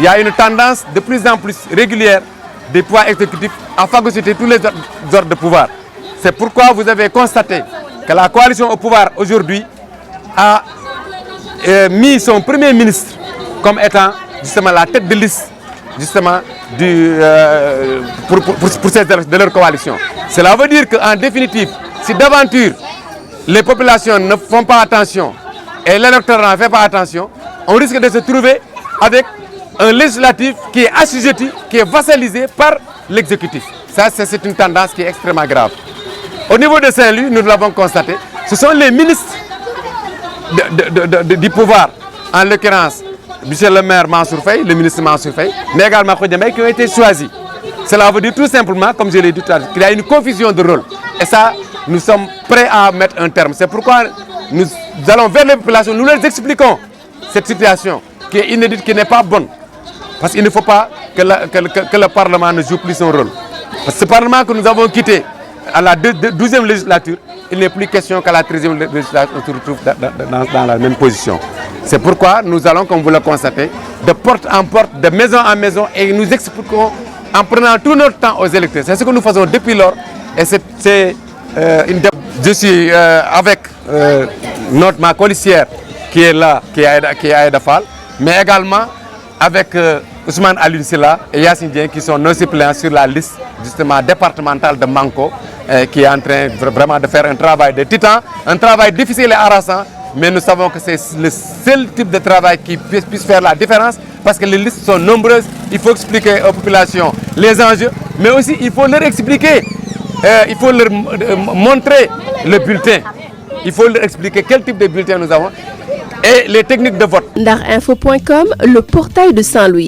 il y a une tendance de plus en plus régulière des pouvoirs exécutifs à phagocyter tous les ordres de pouvoir. C'est pourquoi vous avez constaté que la coalition au pouvoir aujourd'hui a mis son premier ministre comme étant justement la tête de liste justement de leur coalition. Cela veut dire qu'en définitive, si d'aventure les populations ne font pas attention et l'électorat ne fait pas attention, on risque de se trouver avec un législatif qui est assujetti, qui est vassalisé par l'exécutif. Ça, c'est une tendance qui est extrêmement grave. Au niveau de Saint-Louis, nous l'avons constaté, ce sont les ministres du pouvoir, en l'occurrence, M. le maire Mansour Faye, le ministre Mansour Faye, mais également Khoudia qui ont été choisis. Cela veut dire tout simplement, comme je l'ai dit tout à l'heure, qu'il y a une confusion de rôle. Et ça, nous sommes prêts à mettre un terme. C'est pourquoi nous allons vers les populations, nous leur expliquons cette situation qui est inédite, qui n'est pas bonne. Parce qu'il ne faut pas que le Parlement ne joue plus son rôle. Parce que ce Parlement que nous avons quitté à la 12e législature, il n'est plus question qu'à la 13e législature, on se retrouve dans la même position. C'est pourquoi nous allons, comme vous le constatez, de porte en porte, de maison en maison, et nous expliquons en prenant tout notre temps aux électeurs. C'est ce que nous faisons depuis lors. Et je suis avec ma policière qui est là, qui est Aïda Fall, mais également avec Ousmane Alioune Sylla et Yassine Dieng qui sont nos suppléants sur la liste justement départementale de Manko, qui est en train vraiment de faire un travail de titan, un travail difficile et harassant, mais nous savons que c'est le seul type de travail qui puisse faire la différence parce que les listes sont nombreuses. Il faut expliquer aux populations les enjeux, mais aussi il faut leur expliquer, il faut leur montrer le bulletin. Il faut leur expliquer quel type de bulletin nous avons et les techniques de vote. Ndarinfo.com, le portail de Saint-Louis.